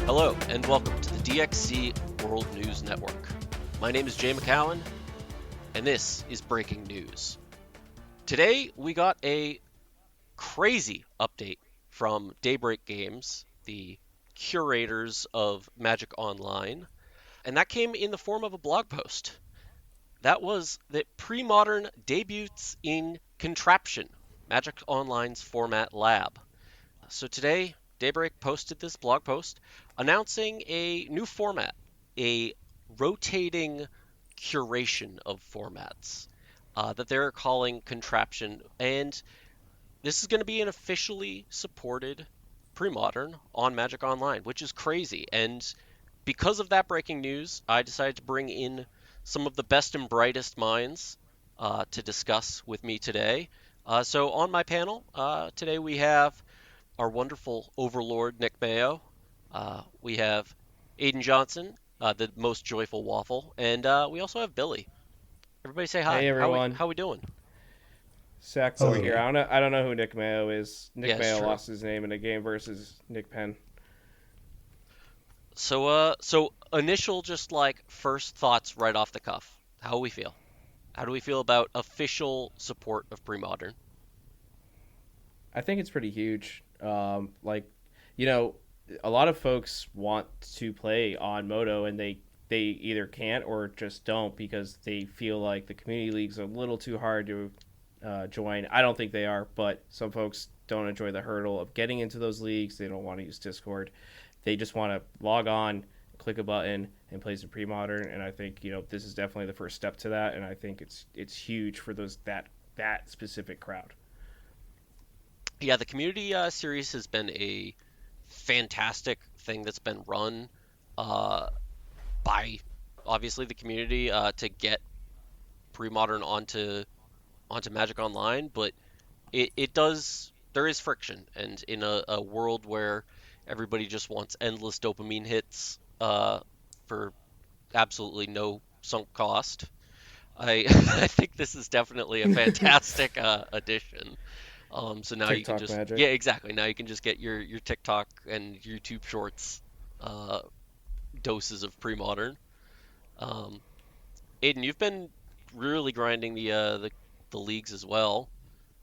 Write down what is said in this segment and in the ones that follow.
Hello, and welcome to the DXC World News Network. My name is Jay McCowan, and this is Breaking News. Today, we got a crazy update from Daybreak Games, the curators of Magic Online, and that came in the form of a blog post. That was that Premodern debuts in Contraption, Magic Online's format lab. So today, Daybreak posted this blog post announcing a new format, a rotating curation of formats that they're calling Contraption. And this is going to be an officially supported Premodern on Magic Online, which is crazy. And because of that breaking news, I decided to bring in some of the best and brightest minds to discuss with me today. So on my panel today we have our wonderful overlord Nick Mayo. We have Aiden Johnson, the most joyful waffle, and we also have Billy. Everybody say hi. Hey everyone, How we doing? Sax over here. Hello. I don't know who Nick Mayo is. Yeah, Nick it's Mayo true. lost his name in a game versus Nick Penn. So initial just like first thoughts right off the cuff. How we feel? How do we feel about official support of Premodern? I think it's pretty huge. You know, a lot of folks want to play on Moto and they either can't or just don't because they feel like the community leagues are a little too hard to join. I don't think they are, but some folks don't enjoy the hurdle of getting into those leagues. They don't want to use Discord. They just want to log on, click a button, and play some pre-modern. And I think this is definitely the first step to that. And I think it's huge for that specific crowd. Yeah, the community series has been a fantastic thing that's been run uh, by obviously the community to get pre-modern onto Magic Online, but it does there is friction, and in a world where everybody just wants endless dopamine hits for absolutely no sunk cost, I I think this is definitely a fantastic addition. So now you can TikTok just magic. yeah, exactly. Now you can just get your TikTok and YouTube Shorts uh, doses of pre-modern. Um, Aiden, you've been really grinding the leagues as well.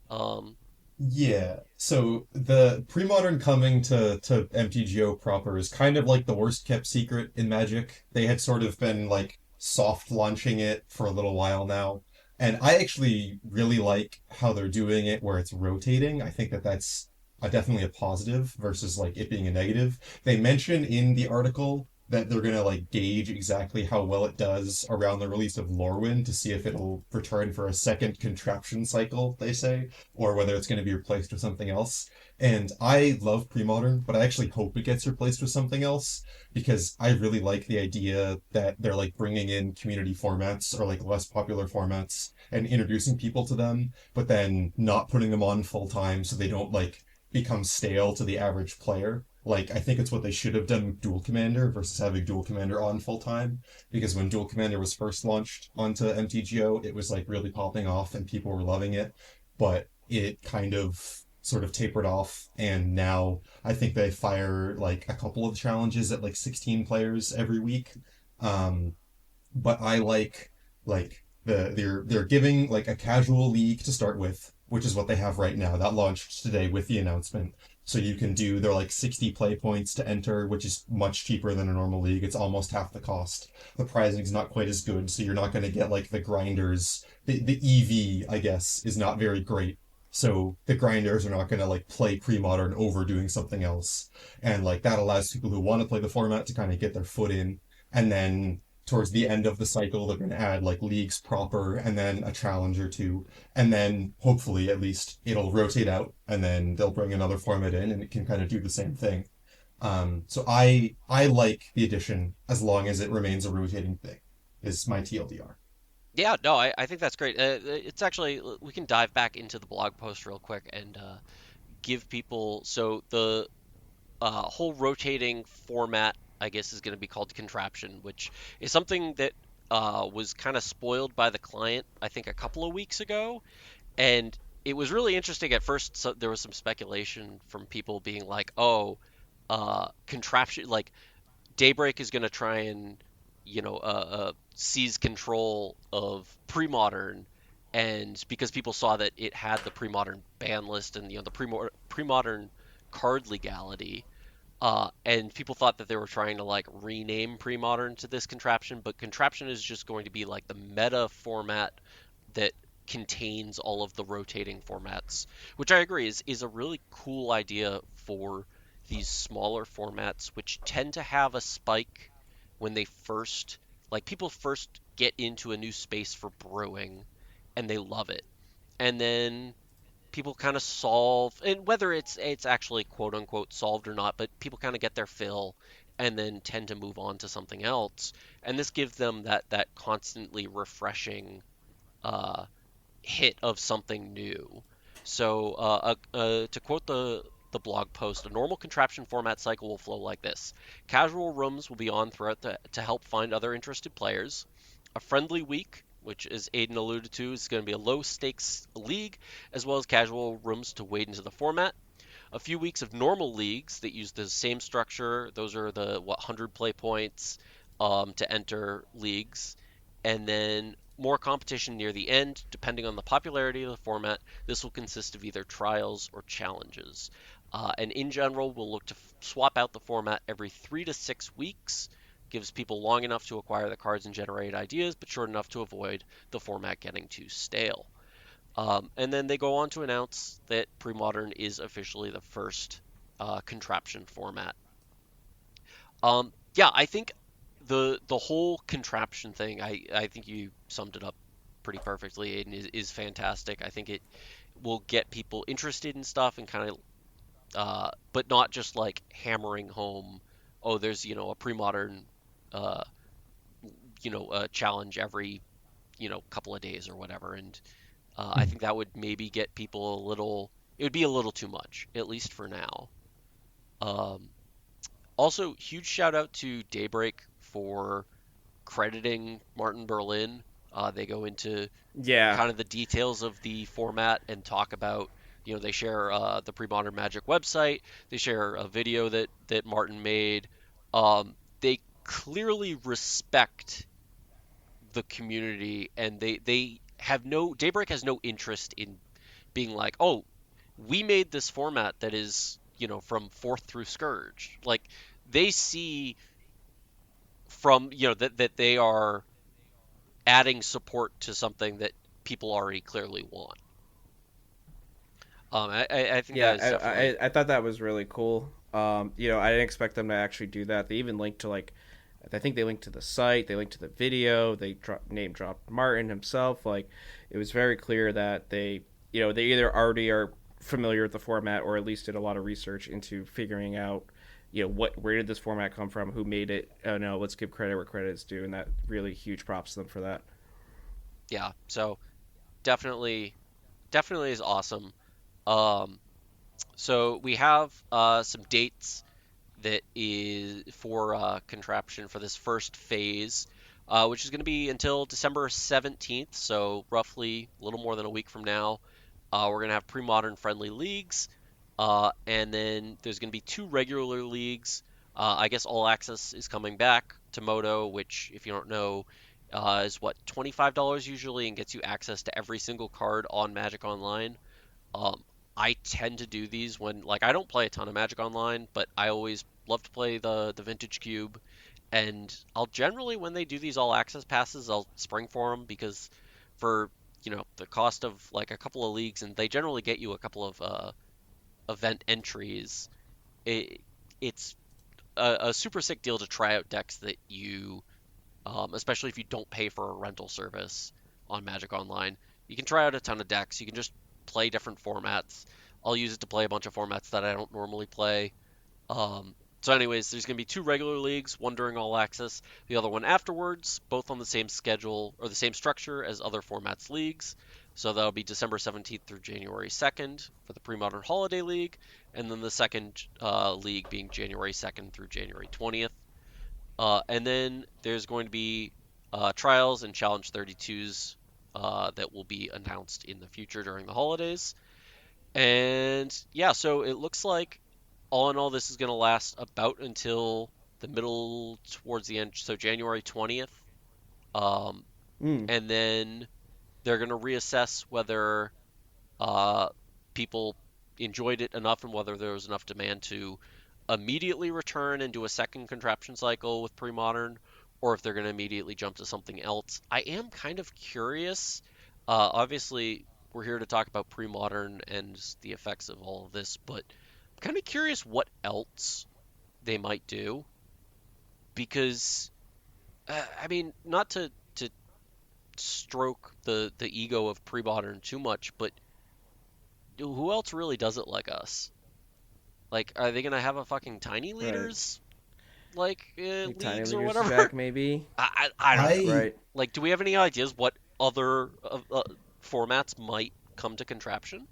Um, Yeah. So the pre-modern coming to MTGO proper is kind of like the worst kept secret in Magic. They had sort of been like soft launching it for a little while now. And I actually really like how they're doing it where it's rotating. I think that that's definitely a positive versus like it being a negative. They mention in the article that they're gonna like gauge exactly how well it does around the release of Lorwyn to see if it'll return for a second contraption cycle, they say, or whether it's going to be replaced with something else. And I love pre-modern, but I actually hope it gets replaced with something else because I really like the idea that they're like bringing in community formats or like less popular formats and introducing people to them, but then not putting them on full time so they don't like become stale to the average player. Like I think it's what they should have done with Dual Commander versus having Dual Commander on full time because when Dual Commander was first launched onto MTGO, it was like really popping off and people were loving it, but it kind of sort of tapered off, and now I think they fire like a couple of challenges at like 16 players every week. Um, but I like they're giving like a casual league to start with, which is what they have right now. That launched today with the announcement. So you can do they're like 60 play points to enter, which is much cheaper than a normal league. It's almost half the cost. The pricing's not quite as good, so you're not going to get like the grinders. The EV, I guess, is not very great. So the grinders are not going to like play pre-modern over doing something else. And like that allows people who want to play the format to kind of get their foot in. And then towards the end of the cycle, they're going to add like leagues proper and then a challenge or two. And then hopefully at least it'll rotate out and then they'll bring another format in and it can kind of do the same thing. So I like the addition as long as it remains a rotating thing, is my TLDR. yeah, no, I think that's great. It's actually we can dive back into the blog post real quick and give people so the whole rotating format, I guess, is going to be called Contraption, which is something that was kind of spoiled by the client, I think, a couple of weeks ago. And it was really interesting at first. So there was some speculation from people being like, "Oh, contraption, like Daybreak is going to try and, seize control of Premodern, and because people saw that it had the Premodern ban list and the Premodern card legality, and people thought that they were trying to like rename Premodern to this contraption, but contraption is just going to be like the meta format that contains all of the rotating formats, which I agree is a really cool idea for these smaller formats, which tend to have a spike when they first, like people first get into a new space for brewing and they love it. And then people kind of solve, and whether it's actually quote unquote solved or not, but people kind of get their fill and then tend to move on to something else. And this gives them that constantly refreshing uh, hit of something new. So, to quote the blog post, a normal contraption format cycle will flow like this. Casual rooms will be on throughout to help find other interested players. A friendly week, which as Aiden alluded to, is going to be a low stakes league, as well as casual rooms to wade into the format. A few weeks of normal leagues that use the same structure. Those are the 100 play points to enter leagues, and then more competition near the end, depending on the popularity of the format. This will consist of either trials or challenges. And in general, we'll look to swap out the format every 3 to 6 weeks. Gives people long enough to acquire the cards and generate ideas, but short enough to avoid the format getting too stale. And then they go on to announce that Premodern is officially the first contraption format. Yeah, I think the whole contraption thing, I think you summed it up pretty perfectly, Aiden, is fantastic. I think it will get people interested in stuff and kind of, but not just like hammering home, oh, there's, a pre-modern, uh, challenge every, couple of days or whatever. And I think that would maybe get people a little, it would be a little too much, at least for now. Um, Also, huge shout out to Daybreak for crediting Martin Berlin. They go into Yeah, kind of the details of the format and talk about, they share the Premodern Magic website. They share a video that Martin made. They clearly respect the community, and they have no Daybreak has no interest in being like, oh, we made this format that is, from fourth through Scourge. Like they see from, that they are adding support to something that people already clearly want. I think that is yeah. definitely, I thought that was really cool. I didn't expect them to actually do that. They even linked to like, I think they linked to the site, they linked to the video, they name dropped Martin himself. Like, it was very clear that they either already are familiar with the format or at least did a lot of research into figuring out, where did this format come from, who made it. Oh no, let's give credit where credit is due, and that really huge props to them for that. yeah. So definitely, definitely is awesome. Um, so we have some dates that is for contraption for this first phase, which is going to be until December 17th, so roughly a little more than a week from now. We're going to have pre-modern friendly leagues, and then there's going to be 2 regular leagues. I guess All Access is coming back to Moto, which, if you don't know, is what, $25 usually, and gets you access to every single card on Magic Online. Um, I tend to do these when, like, I don't play a ton of Magic Online, but I always love to play the Vintage Cube, and I'll generally, when they do these all access passes, I'll spring for them because for, the cost of like a couple of leagues, and they generally get you a couple of event entries. It, it's a super sick deal to try out decks that you, especially if you don't pay for a rental service on Magic Online. You can try out a ton of decks. You can just play different formats. I'll use it to play a bunch of formats that I don't normally play. So, anyways, there's going to be 2 regular leagues, one during All Access, the other one afterwards, both on the same schedule or the same structure as other formats leagues. So that'll be December 17th through January 2nd for the Pre-Modern Holiday League, and then the second league being January 2nd through January 20th. And then there's going to be trials and Challenge 32s that will be announced in the future during the holidays. And yeah, so it looks like all in all, this is going to last about until the middle towards the end, so January 20th. Um, Mm. and then they're going to reassess whether uh, people enjoyed it enough and whether there was enough demand to immediately return and do a second contraption cycle with Premodern, or if they're going to immediately jump to something else. I am kind of curious. Obviously, we're here to talk about Premodern and the effects of all of this, but I'm kind of curious what else they might do because, I mean, not to stroke the ego of Premodern too much, but who else really does it like us? Like, are they gonna have a fucking tiny Right. leaders like Like Tiny leagues or Leaders is whatever? back, maybe. I don't know. I Right. Like, do we have any ideas what other formats might come to Contraption?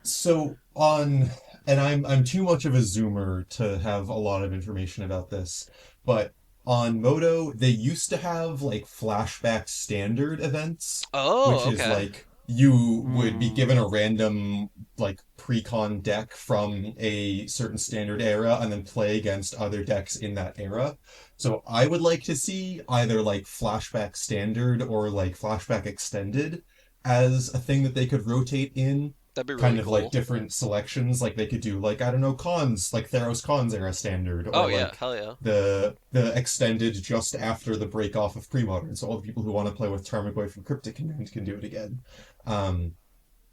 so on and I'm too much of a zoomer to have a lot of information about this, but on Moto they used to have like flashback standard events, Oh, which is okay. like you would be Mm. given a random like pre-con deck from a certain standard era and then play against other decks in that era. So I would like to see either like flashback standard or like flashback extended as a thing that they could rotate in That'd be really kind of like cool. different selections. Like they could do like I don't know cons like Theros cons era standard Oh or yeah, like hell yeah. the extended just after the break off of pre-modern. So all the people who want to play with Tarmogoyf from Cryptic Command can do it again. Um,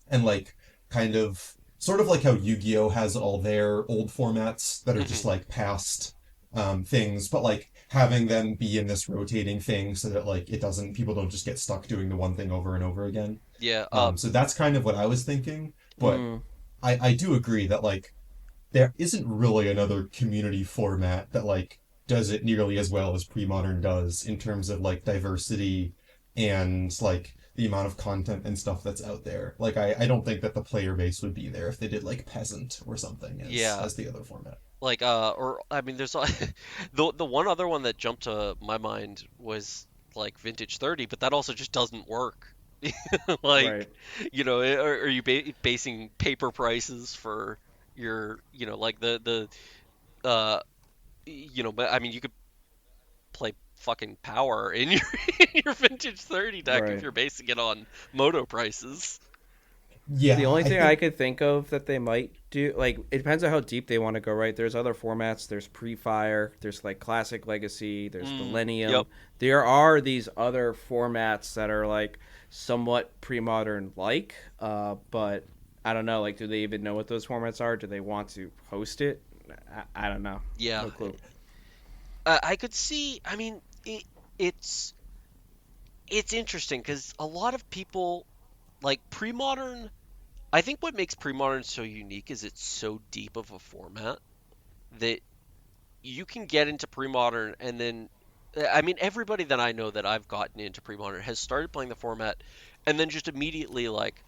and like kind of sort of like how Yu-Gi-Oh has all their old formats that are just Hmm. like past things, but like having them be in this rotating thing so that like it doesn't people don't just get stuck doing the one thing over and over again. Yeah. So that's kind of what I was thinking, but Mm. I do agree that like there isn't really another community format that like does it nearly as well as pre-modern does in terms of like diversity and like the amount of content and stuff that's out there. Like I don't think that the player base would be there if they did like peasant or something Yeah. as the other format. Like or I mean, there's the one other one that jumped to my mind was like Vintage 30, but that also just doesn't work. Like, Right. are you basing paper prices for your, like uh, but I mean, you could play fucking power in your in your Vintage 30 deck if Right. you're basing it on Moto prices. The Yeah, only I thing I think could think of that they might do, like, it depends on how deep they want to go, right? There's other formats. There's Pre-Fire. There's, like, Classic Legacy. There's Yep. Millennium. There are these other formats that are, like, somewhat pre-modern-like, but I don't know. Like, do they even know what those formats are? Do they want to host it? I don't know. Yeah. No clue. I could see. I mean, it's it's interesting because a lot of people like pre-modern. I think what makes pre-modern so unique is it's so deep of a format that you can get into pre-modern and then I mean everybody that I know that I've gotten into pre-modern has started playing the format and then just immediately like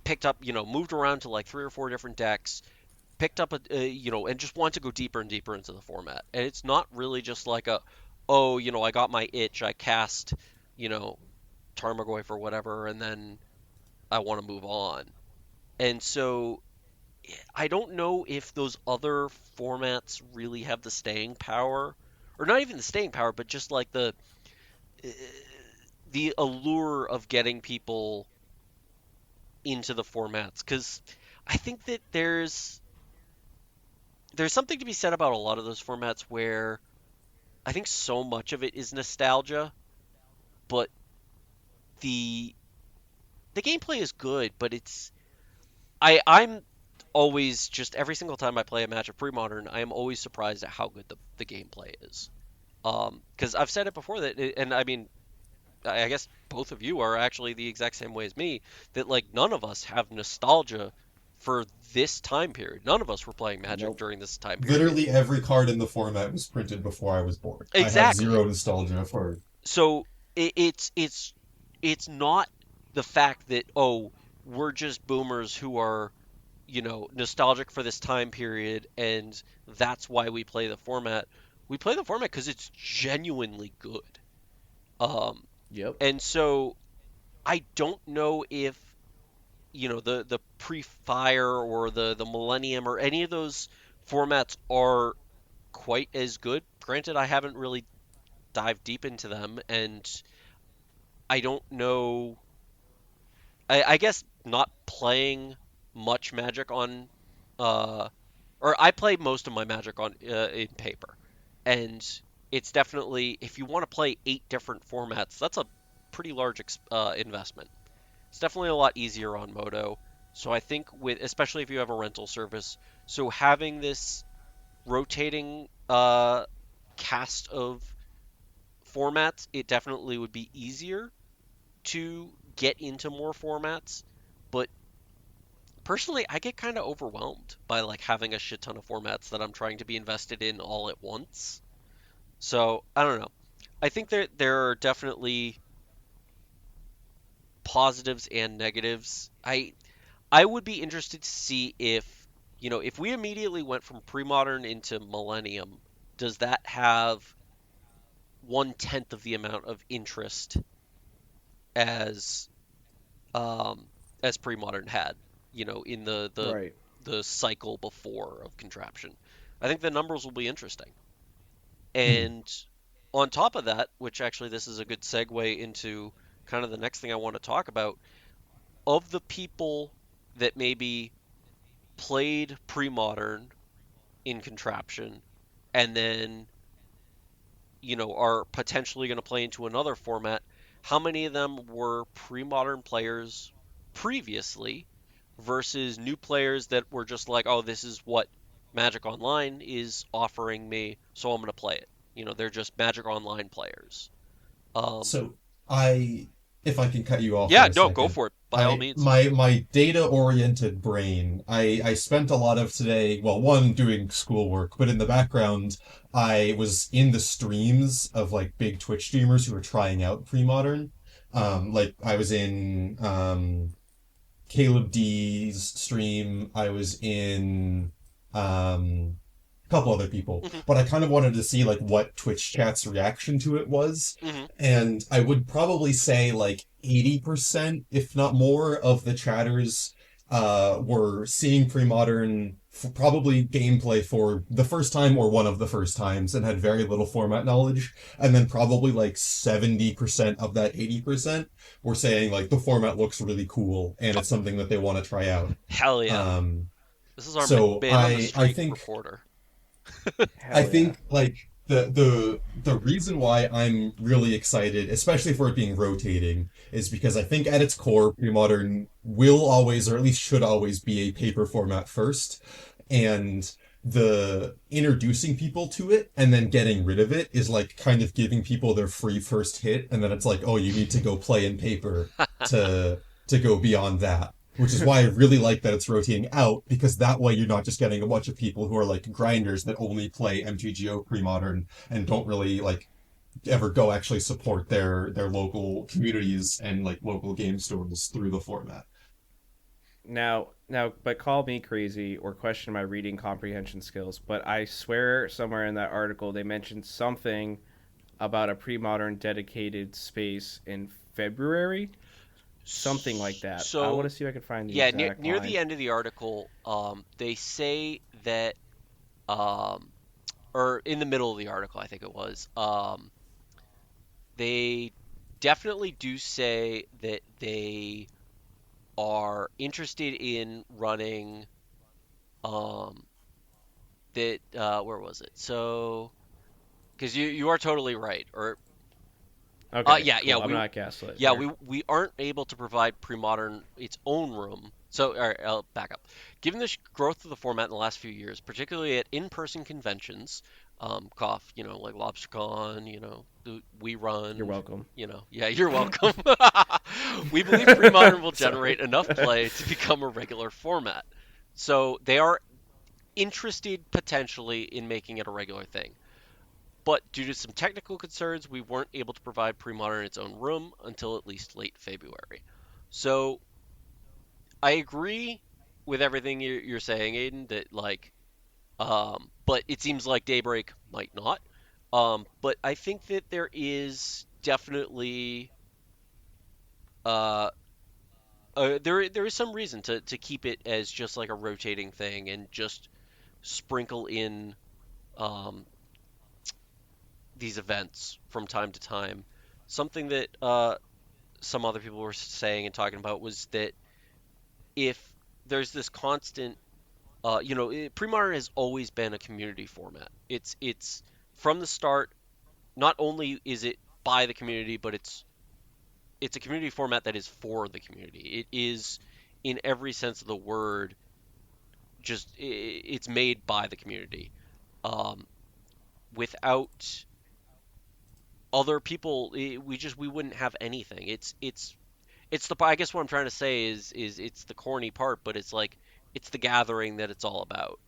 picked up, moved around to like three or four different decks, picked up and just want to go deeper and deeper into the format. And it's not really just like oh, I got my itch, I cast, you know, Tarmogoyf or whatever, and then I want to move on. And so I don't know if those other formats really have the staying power, or not even the staying power, but just like uh, the allure of getting people into the formats. Because I think that there's something to be said about a lot of those formats where I think so much of it is nostalgia, but the the gameplay is good, but I'm always just every single time I play a match of pre-modern, I am always surprised at how good the gameplay is. Because I've said it before and I mean, I guess both of you are actually the exact same way as me. That like none of us have nostalgia for this time period. None of us were playing Magic Nope. during this time period. literally every card in the format was printed before I was born. I have Exactly. zero nostalgia for So it's not the fact that we're just boomers who are nostalgic for this time period and that's why we play the format. We play the format because it's genuinely good. Um, Yep. and so I don't know if the pre-fire or the millennium or any of those formats are quite as good. Granted, I haven't really dived deep into them, and I don't know. I guess not playing much Magic on, uh, or I play most of my Magic on in paper, and it's definitely if you want to play 8 different formats, that's a pretty large investment. It's definitely a lot easier on Moto. So I think with especially if you have a rental service, so having this rotating cast of formats, it definitely would be easier to get into more formats. But personally, I get kind of overwhelmed by like having a shit ton of formats that I'm trying to be invested in all at once. So I don't know. I think there are definitely positives and negatives. I would be interested to see if, if we immediately went from pre-modern into millennium, does that have 1/10 of the amount of interest as um, as pre-modern had, in Right. the cycle before of contraption. I think the numbers will be interesting. Hmm. And on top of that, which actually this is a good segue into kind of the next thing I want to talk about, of the people that maybe played pre-modern in contraption and then are potentially going to play into another format, how many of them were pre-modern players previously versus new players that were just like, oh, this is what Magic Online is offering me, so I'm going to play it. They're just Magic Online players. Um, So I, if I can cut you off for yeah, a no, go second, for it, by all I means. my data oriented brain, I spent a lot of today, well, one doing schoolwork, but in the background, I was in the streams of like big Twitch streamers who were trying out pre-modern. Like I was in Caleb D's stream. I was in a couple other people, Hmm. but I kind of wanted to see like what Twitch chat's reaction to it was. Hmm. And I would probably say like 80%, if not more, of the chatters were seeing pre-modern probably gameplay for the first time or one of the first times and had very little format knowledge. And then probably like 70% of that 80% were saying like the format looks really cool and it's something that they want to try out. Hell yeah. Um, This is our so man on the I street think reporter. I Hell yeah. think like the reason why I'm really excited, especially for it being rotating, is because I think at its core, pre-modern will always, or at least should always, be a paper format first, and the introducing people to it and then getting rid of it is like kind of giving people their free first hit, and then it's like, oh, you need to go play in paper to go beyond that. Which is why I really like that it's rotating out, because that way you're not just getting a bunch of people who are like grinders that only play MTGO pre-modern and don't really like ever go actually support their local communities and like local game stores through the format. But call me crazy or question my reading comprehension skills, but I swear somewhere in that article they mentioned something about a pre-modern dedicated space in February, something like that. I want So to see if I can find the yeah, near exact near line. the end of the article, they say that, um, or in the middle of the article, I think it was, they definitely do say that they are interested in running, um, that, where was it? So, because you are totally right, or Okay, yeah, yeah, cool. I'm not gaslit yeah, here. we aren't able to provide pre-modern its own room. So, all right, I'll back up. Given the growth of the format in the last few years, particularly at in-person conventions, cough, like LobsterCon, we You're run, welcome. yeah, you're welcome. We believe pre-modern will Sorry. generate enough play to become a regular format. So they are interested potentially in making it a regular thing. But due to some technical concerns, we weren't able to provide pre-modern its own room until at least late February. So I agree with everything you're saying, Aiden. That like, but it seems like Daybreak might not. But I think that there is definitely uh, there is some reason to keep it as just like a rotating thing and just sprinkle in um, these events from time to time. Something that some other people were saying and talking about was that if there's this constant, Premodern has always been a community format. It's from the start. Not only is it by the community, but it's a community format that is for the community. It is, in every sense of the word, just it's made by the community. Um, Without other people, we wouldn't have anything. It's the I guess what I'm trying to say is it's the corny part, but it's like it's the gathering that it's all about.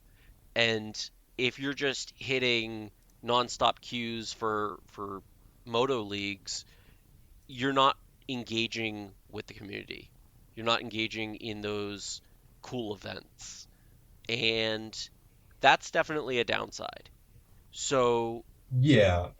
And if you're just hitting nonstop queues for moto leagues, you're not engaging with the community. You're not engaging in those cool events. And that's definitely a downside. So, Yeah,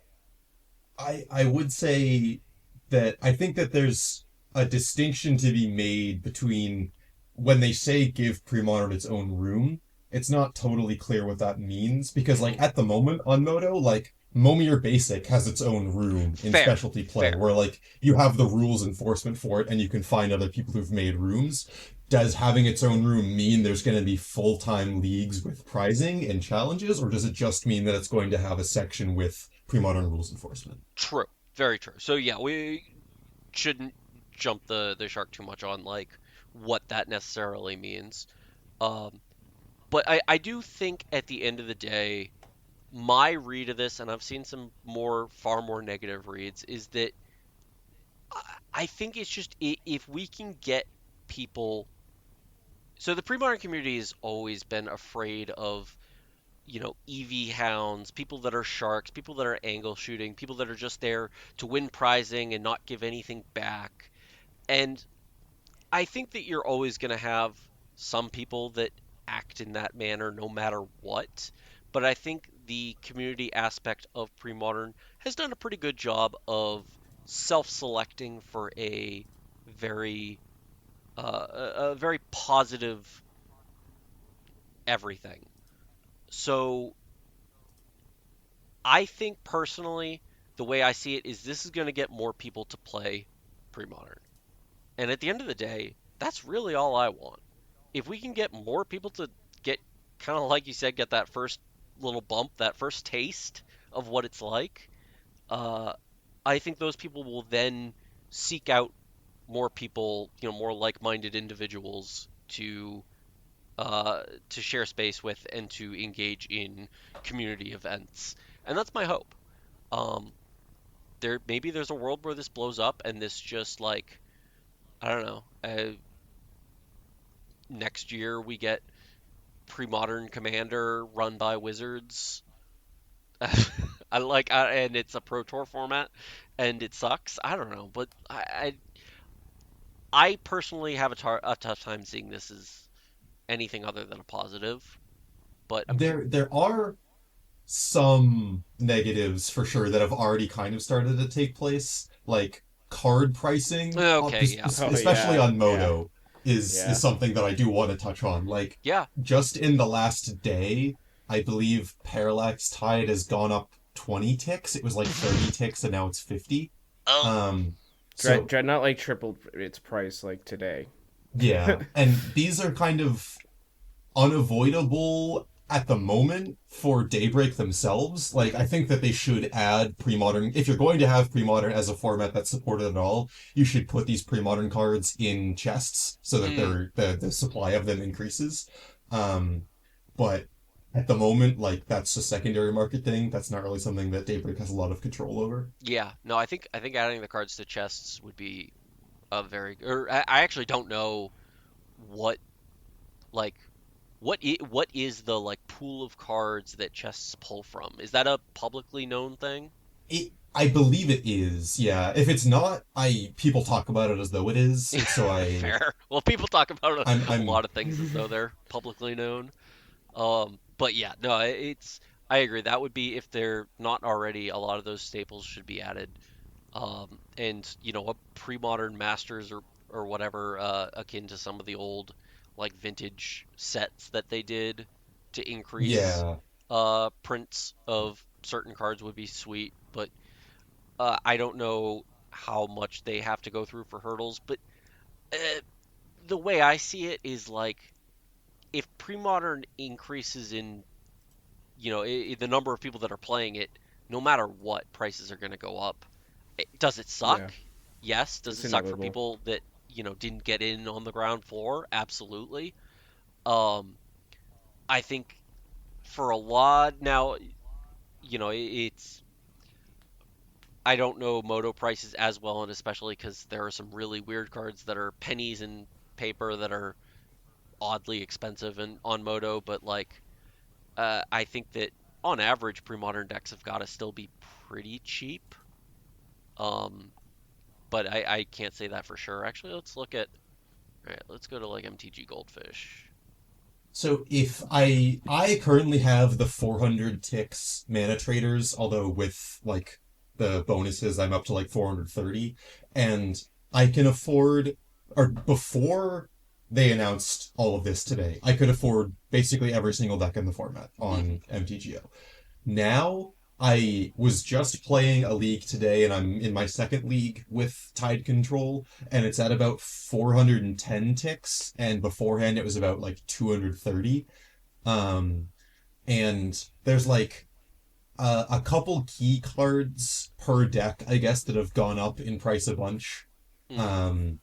I would say that I think that there's a distinction to be made between when they say give pre-modern its own room, it's not totally clear what that means because like mhm, at the moment on Moto, like Momir Basic has its own room in fair, specialty play fair. where like you have the rules enforcement for it and you can find other people who've made rooms. Does having its own room mean there's going to be full-time leagues with prizing and challenges, or does it just mean that it's going to have a section with pre-modern rules enforcement? True. Very true. So yeah, we shouldn't jump the shark too much on like what that necessarily means. Um, but I do think at the end of the day, my read of this, and I've seen some far more negative reads, is that I think it's just if we can get people. So the pre-modern community has always been afraid of, EV hounds, people that are sharks, people that are angle shooting, people that are just there to win prizing and not give anything back. And I think that you're always going to have some people that act in that manner no matter what. But I think the community aspect of pre-modern has done a pretty good job of self-selecting for very a very positive everything. So I think personally, the way I see it is this is going to get more people to play pre-modern. And at the end of the day, that's really all I want. If we can get more people to get kind of like you said, get that first little bump, that first taste of what it's like, uh, I think those people will then seek out more people, more like-minded individuals to share space with and to engage in community events. And that's my hope. Um, there's a world where this blows up and this just like I don't know. Next year we get pre-modern Commander run by Wizards. And it's a Pro Tour format, and it sucks. I don't know, but I personally have a tough time seeing this as anything other than a positive. But I'm curious. There are some negatives for sure that have already kind of started to take place, like card pricing, Okay, yeah, Oh especially yeah, on yeah, Moto, is yeah. something that I do want to touch on. Like yeah. just in the last day, I believe Parallax Tide has gone up 20 ticks. It was like 30 ticks and now it's 50. Oh, Um, so Dreadnought like tripled its price like today. yeah, and these are kind of unavoidable at the moment for Daybreak themselves. Like, I hmm think that they should add pre-modern. If you're going to have pre-modern as a format that's supported at all, you should put these pre-modern cards in chests so that mm, the supply of them increases. Um, but at the moment, like that's a secondary market thing. That's not really something that Daybreak has a lot of control over. yeah. No, I think adding the cards to chests would be a very. Or I actually don't know what like what is the like pool of cards that chests pull from? Is that a publicly known thing? I believe it is. Yeah. If it's not, I people talk about it as though it is. So Fair. Well, people talk about a I'm lot of things as though they're publicly known. But yeah, no, I agree. That would be if they're not already. A lot of those staples should be added. And a pre-modern masters or whatever, akin to some of the old like vintage sets that they did to increase yeah. prints of certain cards would be sweet. but I don't know how much they have to go through for hurdles. But the way I see it is like if Premodern increases in, the number of people that are playing it, no matter what, prices are going to go up. Does it Yeah, suck? Yes. Does it's it suck for inevitable. people that, didn't get in on the ground floor? Absolutely. Um, I think for a lot now, it's I don't know moto prices as well, and especially because there are some really weird cards that are pennies in paper that are oddly expensive and on moto, but like I think that on average, pre-modern decks have got to still be pretty cheap. Um, but I can't say that for sure. Actually, let's look at. All right, let's go to like MTG Goldfish. So if I currently have the 400 ticks mana traders, although with like the bonuses I'm up to like 430, and I can afford, or before they announced all of this today, I could afford basically every single deck in the format on MTGO. Now, I was just playing a league today, and I'm in my second league with Tide Control, and it's at about 410 ticks, and beforehand it was about like 230. Um, and there's like a couple key cards per deck, I guess, that have gone up in price a bunch. Mm-hmm. Um,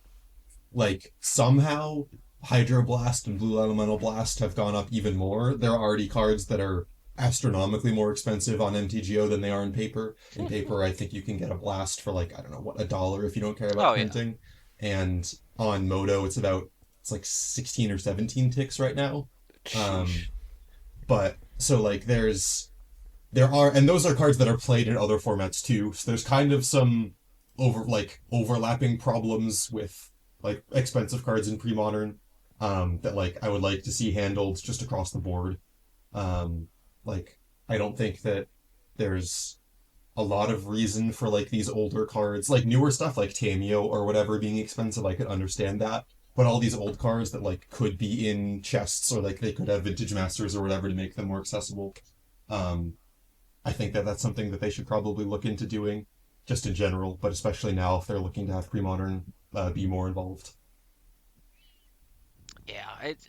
like somehow Hydroblast and Blue Elemental Blast have gone up even more. There are already cards that are astronomically more expensive on MTGO than they are in paper. In paper, I think you can get a blast for like, I don't know, what, $1 if you don't care about Oh yeah. printing. And on Moto, it's like 16 or 17 ticks right now. Um, Sheesh. but so like there are, and those are cards that are played in other formats too. So there's kind of some overlapping problems with like expensive cards in pre-modern that like I would like to see handled just across the board. Um, like I don't think that there's a lot of reason for like these older cards, like newer stuff like Tameo or whatever being expensive. I could understand that. But all these old cards that like could be in chests or like they could have vintage masters or whatever to make them more accessible. Um, I think that that's something that they should probably look into doing, just in general, but especially now if they're looking to have pre-modern be more involved. Yeah, it's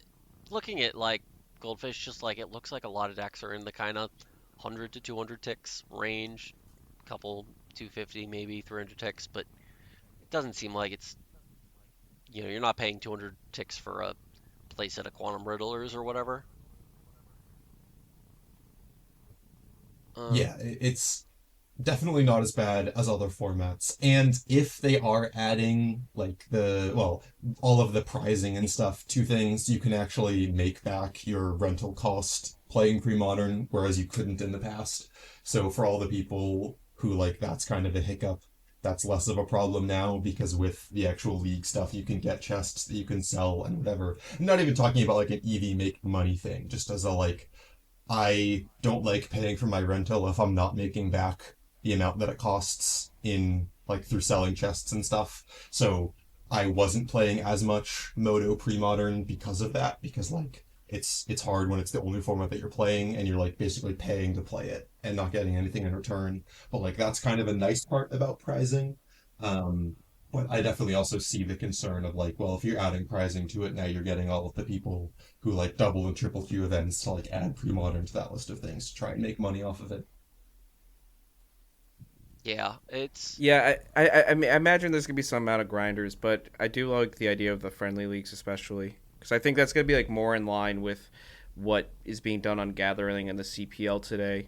looking at like Goldfish, just like it looks like a lot of decks are in the kind of 100 to 200 ticks range, couple 250 maybe 300 ticks, but it doesn't seem like it's you're not paying 200 ticks for a playset of Quantum Riddlers or whatever. Um, Yeah, it's definitely not as bad as other formats. And if they are adding like all of the pricing and stuff to things, you can actually make back your rental cost playing pre-modern, whereas you couldn't in the past. So for all the people who like that's kind of a hiccup, that's less of a problem now because with the actual league stuff, you can get chests that you can sell and whatever. I'm not even talking about like an EV make money thing, just as a like I don't like paying for my rental if I'm not making back the amount that it costs in like through selling chests and stuff. So I wasn't playing as much Moto pre-modern because of that, because like it's hard when it's the only format that you're playing and you're like basically paying to play it and not getting anything in return. But like that's kind of a nice part about prizing. Um, but I definitely also see the concern of like, well, if you're adding prizing to it, now you're getting all of the people who like double and triple Q events to like add pre-modern to that list of things to try and make money off of it. yeah, it's Yeah, I mean, I imagine there's gonna be some amount of grinders, but I do like the idea of the friendly leagues, especially because I think that's gonna be like more in line with what is being done on Gathering and the CPL today.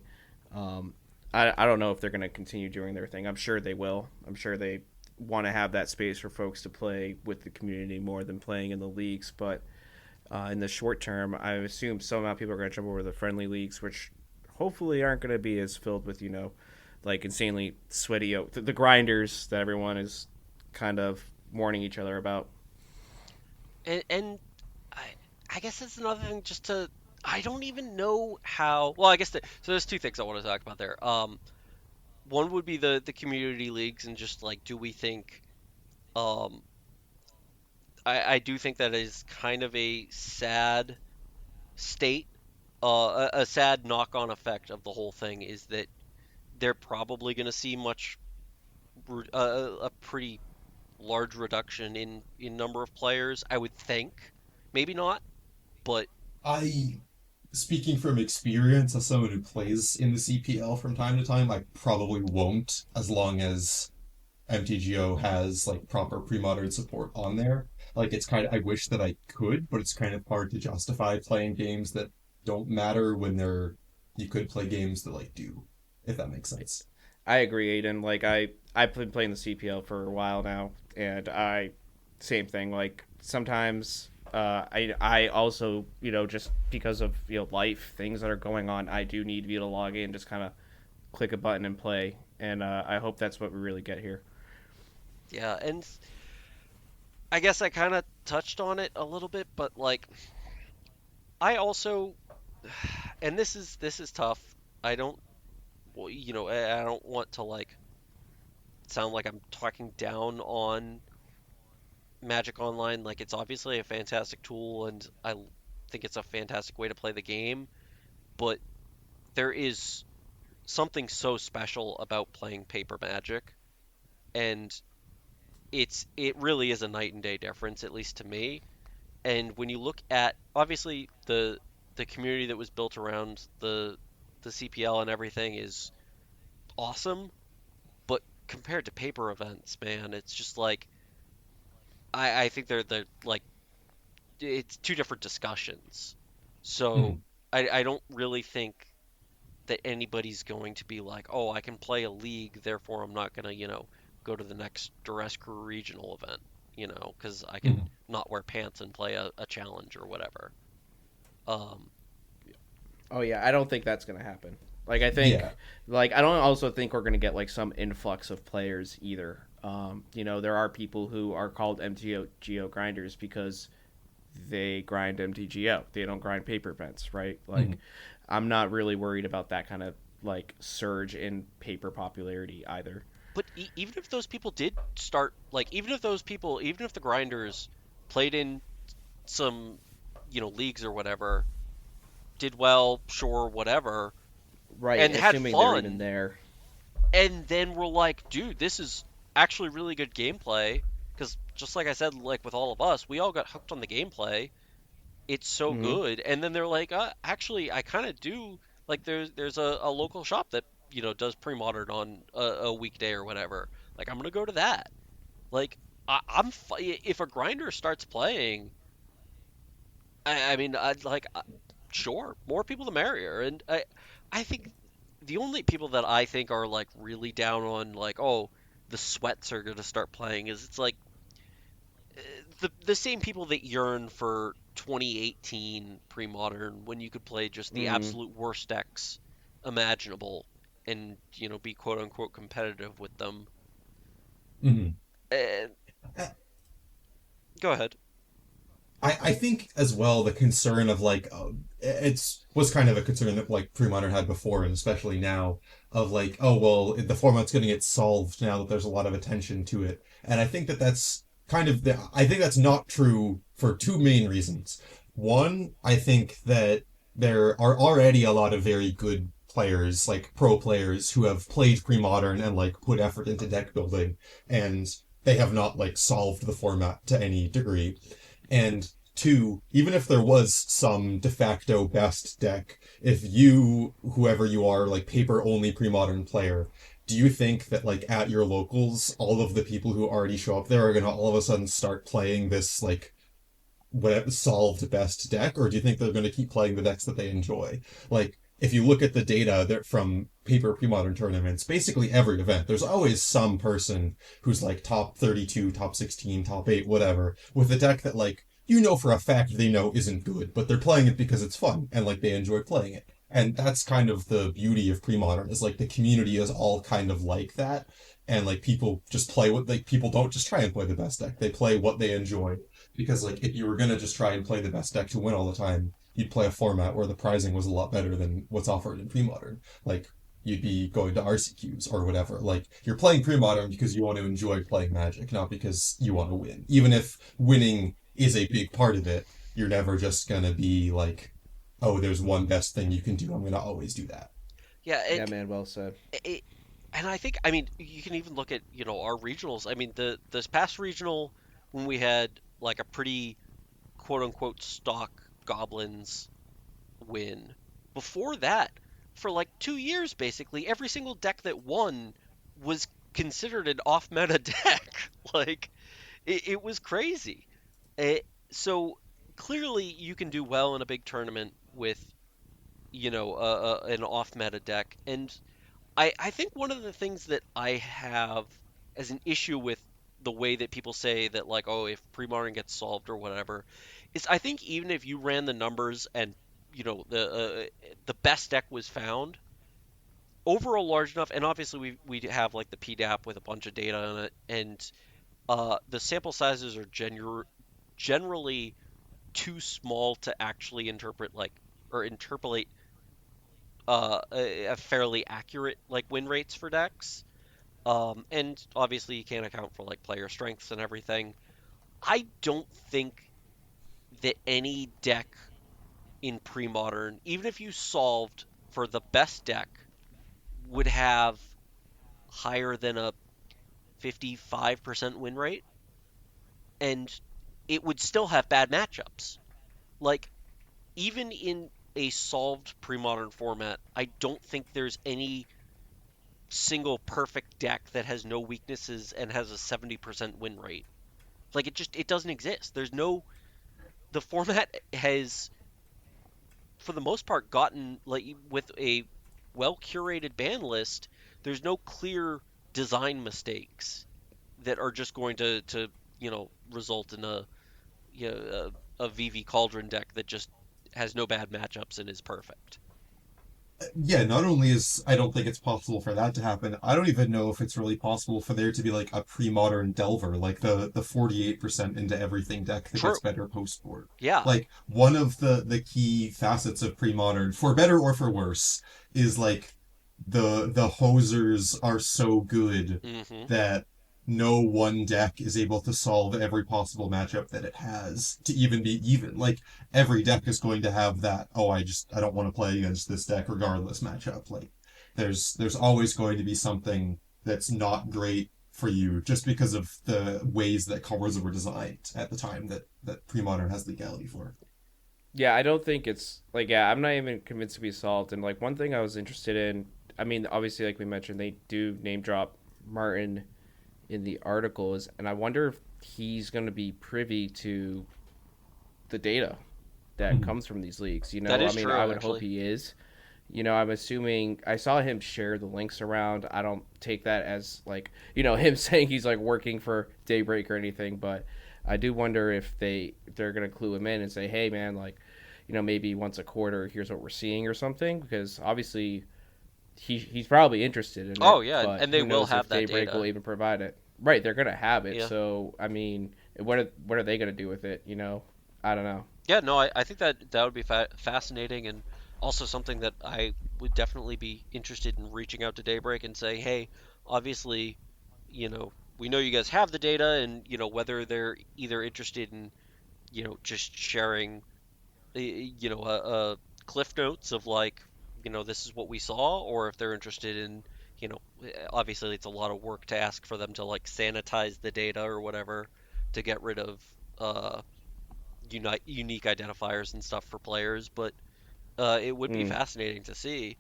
Um, I don't know if they're gonna continue doing their thing. I'm sure they will. I'm sure they want to have that space for folks to play with the community more than playing in the leagues. But in the short term, I assume some amount of people are going to jump over to the friendly leagues, which hopefully aren't going to be as filled with like insanely sweaty the grinders that everyone is kind of warning each other about. and I I guess that's another thing. I don't even know how. Well, I guess so. There's two things I want to talk about there. One would be the community leagues and just like, do we think um I do think that is kind of a sad state, a sad knock-on effect of the whole thing is that they're probably going to see a pretty large reduction in number of players, I would think. Maybe not, but I, speaking from experience as someone who plays in the CPL from time to time, I probably won't as long as MTGO has like proper pre-modern support on there. Like it's kind of I wish that I could, but it's kind of hard to justify playing games that don't matter when they're you could play games that like do, if that makes sense. I agree, Aiden. Like I've been playing the CPL for a while now, and I same thing. Like sometimes I also just because of life things that are going on, I do need to be able to log in, just kind of click a button and play. And I hope that's what we really get here. yeah, and I guess I kind of touched on it a little bit, but like I also, and this is tough. I don't, well, I don't want to like sound like I'm talking down on Magic Online. Like it's obviously a fantastic tool, and I think it's a fantastic way to play the game. But there is something so special about playing paper Magic, and it really is a night and day difference, at least to me. And when you look at obviously the community that was built around the CPL and everything is awesome, but compared to paper events, man, it's just like I think they're like it's two different discussions. So Mhm. I don't really think that anybody's going to be like, oh, I can play a league, therefore I'm not gonna, go to the next Duress Crew regional event, because I can Mhm. not wear pants and play a challenge or whatever. Um, Oh yeah, I don't think that's gonna happen. Like I Yeah. think, like I don't also think we're gonna get like some influx of players either. There are people who are called MTGO grinders because they grind MTGO. They don't grind paper events, right? Like, Mhm. I'm not really worried about that kind of like surge in paper popularity either. but even if those people did start, like, even if the grinders played in some, leagues or whatever, did well, sure, whatever, Right, and had assuming they're even fun, there. and then we're like, dude, this is actually really good gameplay. Because just like I said, like with all of us, we all got hooked on the gameplay. It's so Mm-hmm. good. And then they're like, actually, I kind of do like there's a local shop that does pre-modern on a weekday or whatever. Like I'm gonna go to that. Like if a grinder starts playing, I mean, sure, more people the merrier. And I think the only people that I think are like really down on like, oh, the sweats are gonna start playing is it's like the same people that yearn for 2018 pre-modern when you could play just the Mm-hmm. absolute worst decks imaginable and be quote unquote competitive with them. Mhm. And go ahead. I think as well the concern of like it's was kind of a concern that like pre-modern had before and especially now of like oh well the format's going to get solved now that there's a lot of attention to it and I think that that's kind of I think that's not true for two main reasons. One, I think that there are already a lot of very good players like pro players who have played pre-modern and like put effort into deck building and they have not like solved the format to any degree. And two, even if there was some de facto best deck, if you, whoever you are, like paper only pre-modern player, do you think that like at your locals, all of the people who already show up there are gonna all of a sudden start playing this like whatever solved best deck, or do you think they're gonna keep playing the decks that they enjoy? Like if you look at the data that from paper pre-modern tournaments, basically every event, there's always some person who's like top 32, top 16, top 8, whatever, with a deck that like for a fact they know isn't good, but they're playing it because it's fun and like they enjoy playing it. And that's kind of the beauty of pre-modern is like the community is all kind of like that. And like people just play what like people don't just try and play the best deck. They play what they enjoy. Because like if you were gonna just try and play the best deck to win all the time, you'd play a format where the prizing was a lot better than what's offered in pre-modern. Like you'd be going to RCQs or whatever. Like you're playing pre-modern because you want to enjoy playing Magic, not because you want to win. Even if winning is a big part of it, you're never just gonna be like, oh, there's one best thing you can do. I'm gonna always do that. Yeah, Yeah, man, well said. it, and I think, I mean, you can even look at, our regionals. I mean, the this past regional when we had like a pretty quote unquote stock goblins win. Before that, for like 2 years, basically, every single deck that won was considered an off meta deck. Like, it was crazy. So clearly, you can do well in a big tournament with, an off meta deck. And I think one of the things that I have as an issue with the way that people say that, like, oh, if pre-modern gets solved or whatever, is I think even if you ran the numbers and the best deck was found over a large enough, and obviously we have like the PDAP with a bunch of data on it, and the sample sizes are generally too small to actually interpret like or interpolate a fairly accurate like win rates for decks. And obviously you can't account for like player strengths and everything. I don't think that any deck in pre-modern, even if you solved for the best deck, would have higher than a 55% win rate, and it would still have bad matchups. Like, even in a solved pre-modern format, I don't think there's any single perfect deck that has no weaknesses and has a 70% win rate. Like, it doesn't exist. There's no the format has for the most part gotten like with a well curated ban list, there's no clear design mistakes that are just going to result in a VV Cauldron deck that just has no bad matchups and is perfect. Yeah, not only is I don't think it's possible for that to happen, I don't even know if it's really possible for there to be like a pre-modern Delver, like the 48% into everything deck that True. gets better post-board. Yeah. Like one of the key facets of pre-modern, for better or for worse, is like the hosers are so good Mm-hmm. that no one deck is able to solve every possible matchup that it has to even be even. Like every deck is going to have that, oh, I don't want to play against this deck regardless matchup. Like there's always going to be something that's not great for you just because of the ways that colors were designed at the time that pre-modern has legality for. Yeah, I don't think it's like, yeah, I'm not even convinced to be solved. And like one thing I was interested in, I mean, obviously, like we mentioned, they do name drop Martin in the articles, and I wonder if he's going to be privy to the data that Hmm. comes from these leagues. That I is mean, I true, would hope actually. he is. I'm assuming I saw him share the links around. I don't take that as like, him saying he's like working for Daybreak or anything, but I do wonder if they're gonna clue him in and say, hey man, like, maybe once a quarter, here's what we're seeing or something, because obviously he's probably interested in Oh it, yeah, but and they who will knows have if that Daybreak will data. even provide it. Right, they're gonna have it. Yeah. So I mean, what are they gonna do with it? I don't know. Yeah, no, I think that would be fascinating and also something that I would definitely be interested in reaching out to Daybreak and say, hey, obviously, we know you guys have the data and, whether they're either interested in, just sharing, cliff notes of like, this is what we saw, or if they're interested in, obviously it's a lot of work to ask for them to like sanitize the data or whatever to get rid of, uh, unique identifiers and stuff for players, but it would be Mm. fascinating to see.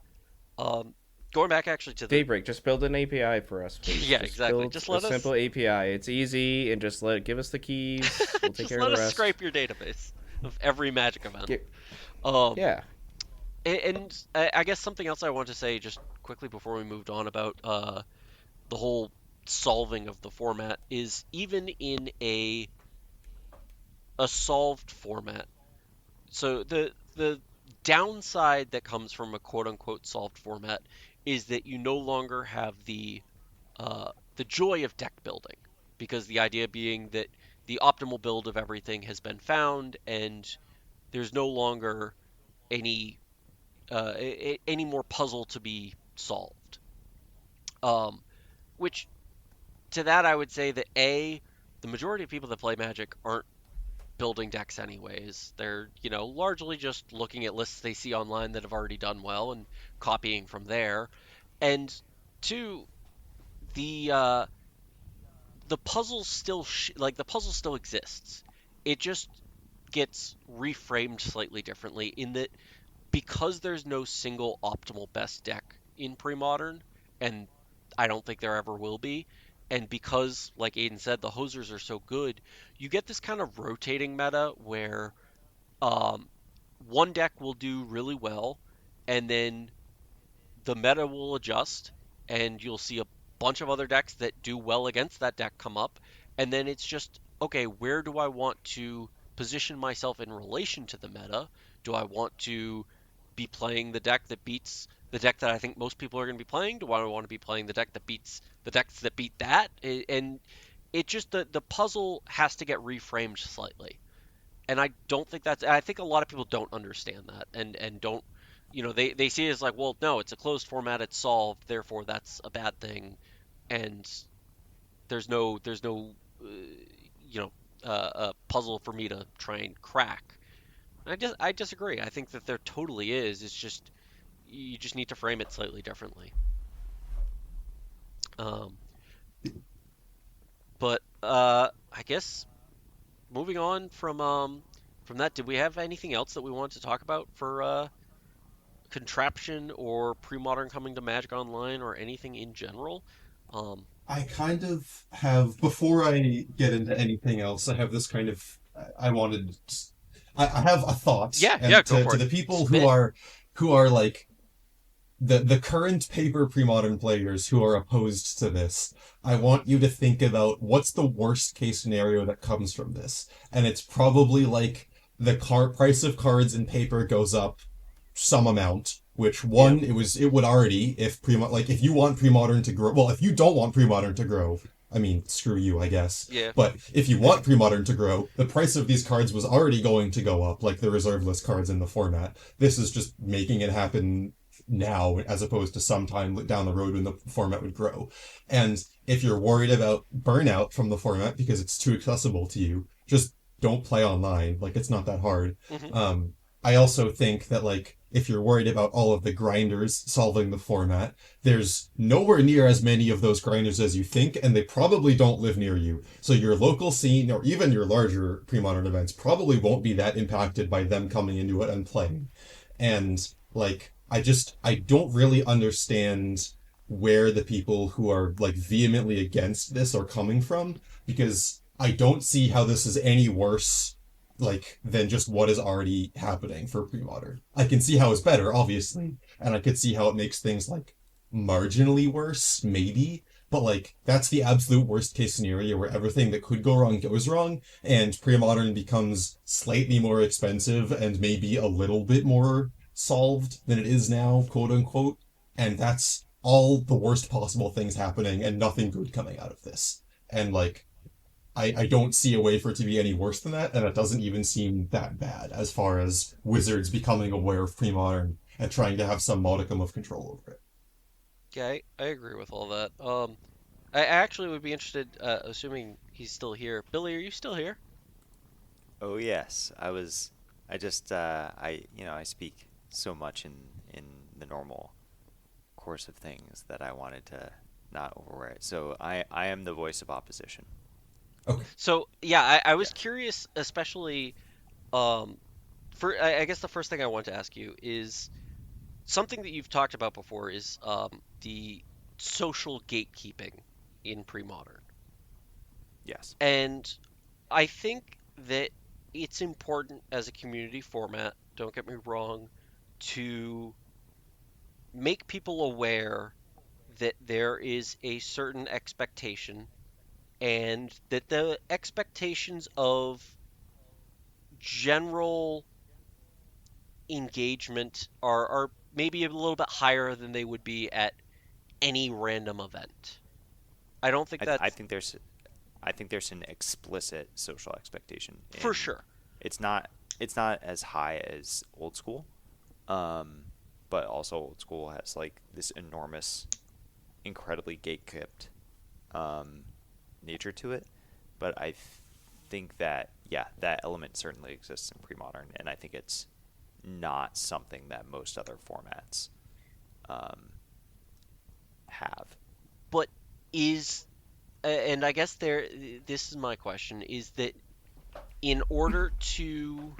Um, Going back actually to the Daybreak, just build an API for us, please. yeah, Just exactly. build Just a let us simple API. It's easy, and just give us the keys. We'll take just care of let the us rest. scrape your database of every Magic event. Get, Um, yeah, and I guess something else I want to say just quickly before we moved on about the whole solving of the format is even in a solved format. So the downside that comes from a quote unquote solved format is that you no longer have the joy of deck building, because the idea being that the optimal build of everything has been found and there's no longer any any more puzzle to be solved. Um, which to that I would say that the majority of people that play Magic aren't building decks anyways. They're, largely just looking at lists they see online that have already done well and copying from there. And two, the uh, the puzzle still the puzzle still exists. It just gets reframed slightly differently in that because there's no single optimal best deck in pre-modern, and I don't think there ever will be, and because, like Aiden said, the hosers are so good, you get this kind of rotating meta where um, one deck will do really well, and then the meta will adjust, and you'll see a bunch of other decks that do well against that deck come up, and then it's just, okay, where do I want to position myself in relation to the meta? Do I want to be playing the deck that beats the deck that I think most people are going to be playing? Do I want to be playing the deck that beats the decks that beat that? And it just the puzzle has to get reframed slightly. And I don't think I think a lot of people don't understand that and don't, they see it as like, well, no, it's a closed format, it's solved, therefore that's a bad thing, and there's no puzzle for me to try and crack. I disagree. I think that there totally is. It's just you just need to frame it slightly differently. Um, but I guess moving on from that, did we have anything else that we wanted to talk about for Contraption or pre-modern coming to Magic Online or anything in general? Um, I kind of have, before I get into anything else, I have this kind of, I wanted, I have a thought, yeah, yeah, and go to for it. the people Spit. who are like, the current paper pre-modern players who are opposed to this, I want you to think about what's the worst case scenario that comes from this. And it's probably like the price of cards in paper goes up some amount, which Yeah, one, it would already, if if you want pre-modern to grow, well, if you don't want pre-modern to grow, I mean, screw you, I guess. yeah. But if you want pre-modern to grow, the price of these cards was already going to go up, like the reserve list cards in the format. This is just making it happen now as opposed to sometime down the road when the format would grow. And if you're worried about burnout from the format because it's too accessible to you, just don't play online. Like, it's not that hard. Hmm. Um, I also think that, like, if you're worried about all of the grinders solving the format, there's nowhere near as many of those grinders as you think, and they probably don't live near you. So your local scene, or even your larger pre-modern events, probably won't be that impacted by them coming into it and playing. And, like, I don't really understand where the people who are, like, vehemently against this are coming from, because I don't see how this is any worse, like, than just what is already happening for pre-modern. I can see how it's better, obviously, and I could see how it makes things, like, marginally worse, maybe, but, like, that's the absolute worst case scenario where everything that could go wrong goes wrong, and pre-modern becomes slightly more expensive and maybe a little bit more solved than it is now, quote unquote, and that's all the worst possible things happening and nothing good coming out of this. And, like, I don't see a way for it to be any worse than that, and it doesn't even seem that bad as far as Wizards becoming aware of pre-modern and trying to have some modicum of control over it. Yeah, I agree with all that. I actually would be interested, assuming he's still here. Billy, are you still here? Oh yes, I was. I just I speak so much in the normal course of things that I wanted to not overwrite. So I am the voice of opposition. Okay. So yeah, I was Yes. curious, especially um, I guess the first thing I want to ask you is something that you've talked about before is the social gatekeeping in pre-modern, Yes. and I think that it's important as a community format. Don't get me wrong, to make people aware that there is a certain expectation and that the expectations of general engagement are maybe a little bit higher than they would be at any random event. I don't think I that's think there's an explicit social expectation for in sure. it's not it's not as high as old school, um, but also old school has like this enormous, incredibly gate-kept um, nature to it. But I think that yeah, that element certainly exists in Premodern, and I think it's not something that most other formats have. But is and I guess this is my question, is that in order to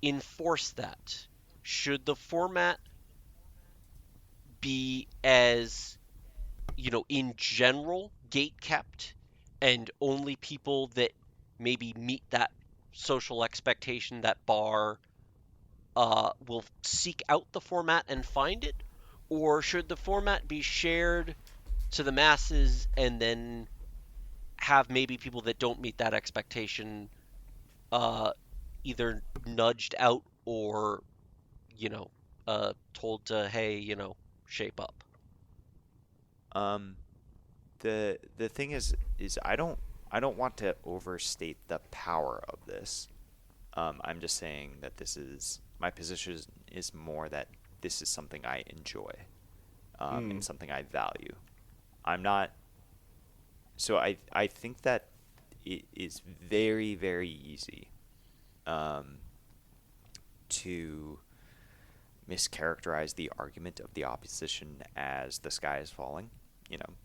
enforce that, should the format be as, in general, gate kept, and only people that maybe meet that social expectation, that bar, will seek out the format and find it? Or should the format be shared to the masses and then have maybe people that don't meet that expectation uh, either nudged out or, you know, told to, hey, shape up? Um, the thing is I don't want to overstate the power of this. I'm just saying that this is my position is more that this is something I enjoy, and something I value. I'm not. So I think that it is very, very easy to mischaracterize the argument of the opposition as the sky is falling.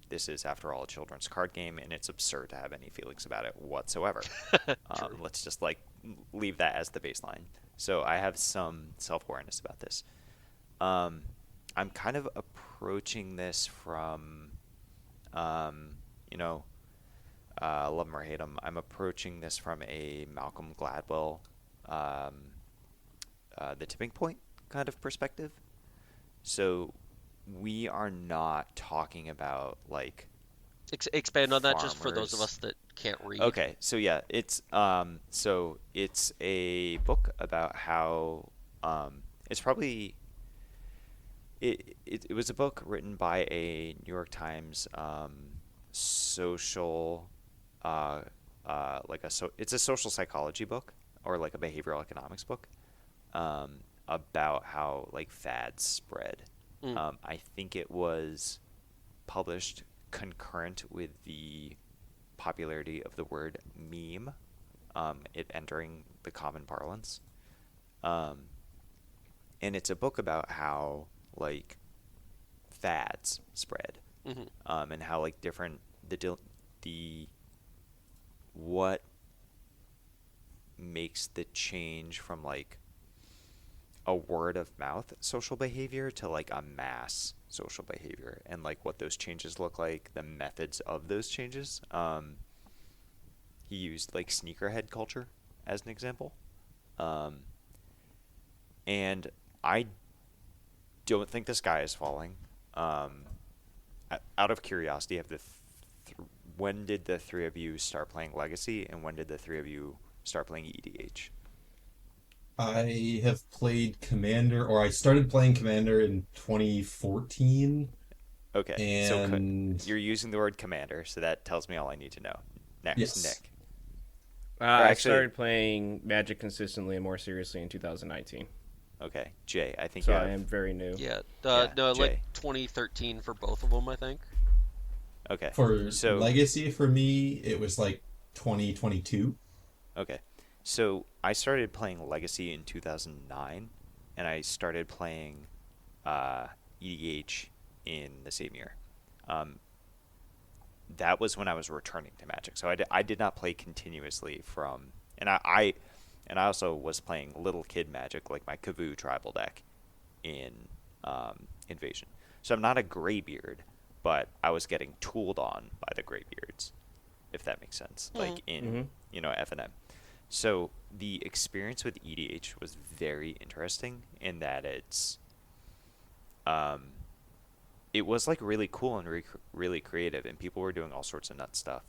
This is, after all, a children's card game, and it's absurd to have any feelings about it whatsoever. True. Let's just leave that as the baseline. So I have some self-awareness about this. I'm kind of approaching this from, love 'em or hate 'em. I'm approaching this from a Malcolm Gladwell, the tipping point kind of perspective. So we are not talking about Expand on that just for those of farmers. us that can't read. Okay, so yeah, it's a book about how it's probably it was a book written by a New York Times social it's a social psychology book, or like a behavioral economics book, about how fads spread. Mm. I think it was published concurrent with the popularity of the word meme, it entering the common parlance. And it's a book about how fads spread, Hmm. and how different the what makes the change from a word of mouth social behavior to a mass social behavior, and what those changes look like, the methods of those changes. He used sneakerhead culture as an example. And I don't think the sky is falling. Out of curiosity, when did the three of you start playing Legacy, and when did the three of you start playing EDH? I have played Commander, or I started playing Commander in 2014, Okay, so and you're using the word commander, so that tells me all I need to know. Next, yes. Nick. Or I actually, started playing Magic consistently and more seriously in 2019, okay, Jay, I think so you I have. am very new. Yeah. Yeah, No, Jay. 2013 for both of them, I think. Okay, For so Legacy, for me, it was 2022. okay, so I started playing Legacy in 2009, and I started playing EDH in the same year. Um, that was when I was returning to Magic. So I did not play continuously from, and I also was playing little kid Magic, like my Kavoo tribal deck in Invasion. So I'm not a graybeard, but I was getting tooled on by the graybeards, if that makes sense. Mhm. In FNM. So the experience with EDH was very interesting in that it was really cool and really creative, and people were doing all sorts of nut stuff.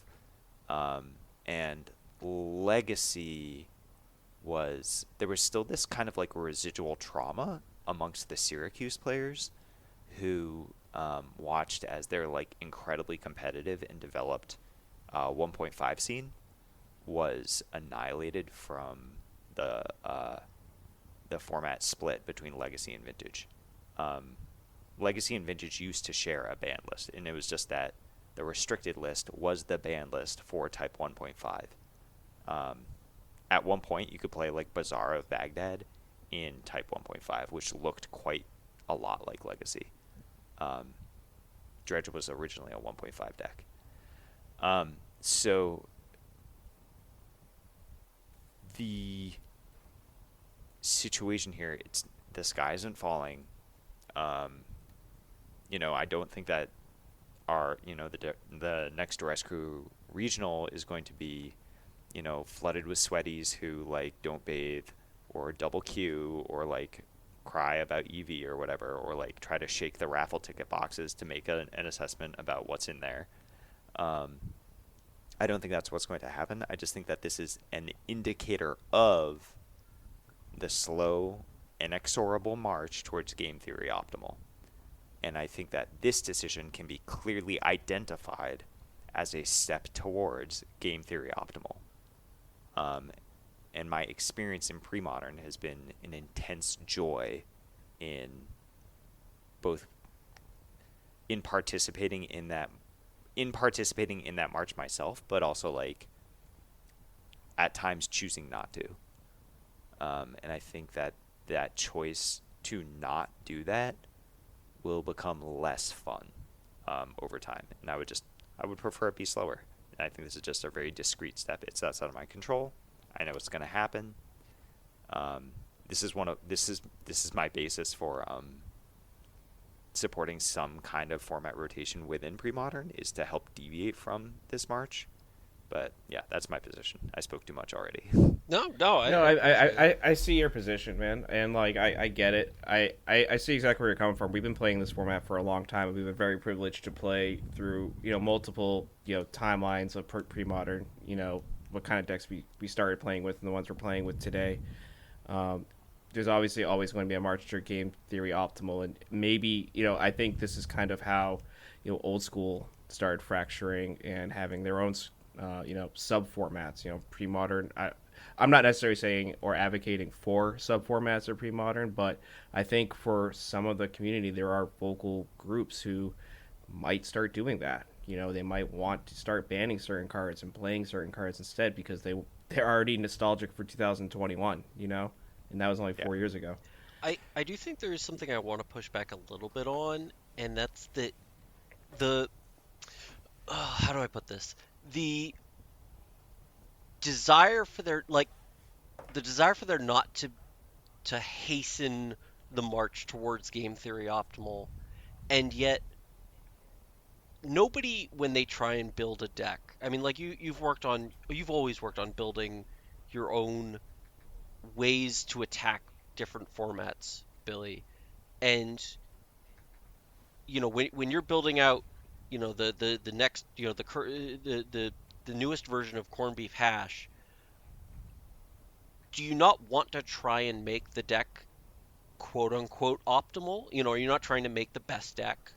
And Legacy there was still this kind of residual trauma amongst the Syracuse players who watched as their incredibly competitive and developed 1.5 scene was annihilated from the format split between Legacy and Vintage. Legacy and Vintage used to share a ban list, and it was just that the restricted list was the ban list for Type 1.5. at one point you could play like Bazaar of Baghdad in Type 1.5, which looked quite a lot like Legacy. Dredge was originally a 1.5 deck. So the situation here, the sky isn't falling. I don't think that the next Rescue Regional is going to be, flooded with sweaties who like don't bathe or double Q or like cry about EV or whatever, or like try to shake the raffle ticket boxes to make an assessment about what's in there. I don't think that's what's going to happen. I just think that this is an indicator of the slow, inexorable march towards game theory optimal. And I think that this decision can be clearly identified as a step towards game theory optimal. And my experience in Premodern has been an intense joy in both in participating in that march myself, but also like at times choosing not to. And I think that choice to not do that will become less fun over time. And I would prefer it be slower. And I think this is just a very discrete step. It's outside of my control. I know it's going to happen. This is my basis for supporting some kind of format rotation within Premodern, is to help deviate from this march. But yeah, that's my position. I spoke too much already. I see your position, man, and like I get it. I see exactly where you're coming from. We've been playing this format for a long time, and we've been very privileged to play through multiple timelines of Premodern. What kind of decks we started playing with and the ones we're playing with today. There's obviously always going to be a march to game theory optimal, and maybe I think this is kind of how old school started fracturing and having their own sub formats. Premodern. I'm not necessarily saying or advocating for sub formats or Premodern, but I think for some of the community there are vocal groups who might start doing that. They might want to start banning certain cards and playing certain cards instead because they're already nostalgic for 2021. And that was only 4 years ago. I do think there is something I want to push back a little bit on, and that's the how do I put this? The desire for their not to hasten the march towards game theory optimal, and yet nobody, when they try and build a deck, I mean, like you've always worked on building your own ways to attack different formats, Billy, and when you're building out the next the newest version of corned beef hash, do you not want to try and make the deck quote unquote optimal? Are you not trying to make the best deck?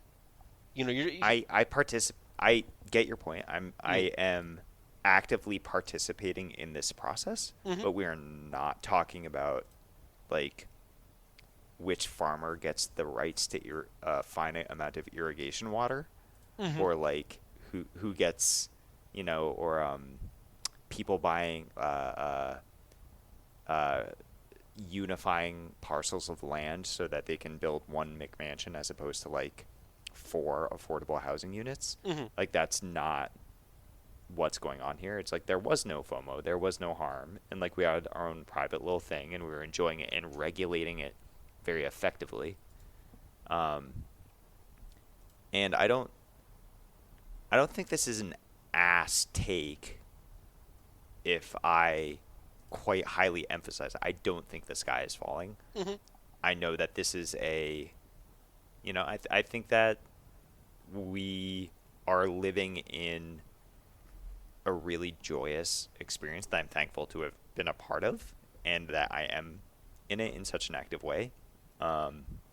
I get your point. I am actively participating in this process, but we are not talking about like which farmer gets the rights to a finite amount of irrigation water, or like who gets or people buying unifying parcels of land so that they can build one McMansion as opposed to like 4 affordable housing units. Like that's not what's going on here. It's like there was no FOMO, there was no harm, and like we had our own private little thing and we were enjoying it and regulating it very effectively. And I don't think this is an ass take if I quite highly emphasize I don't think the sky is falling. I know that this is I think that we are living in a really joyous experience that I'm thankful to have been a part of, and that I am in it in such an active way.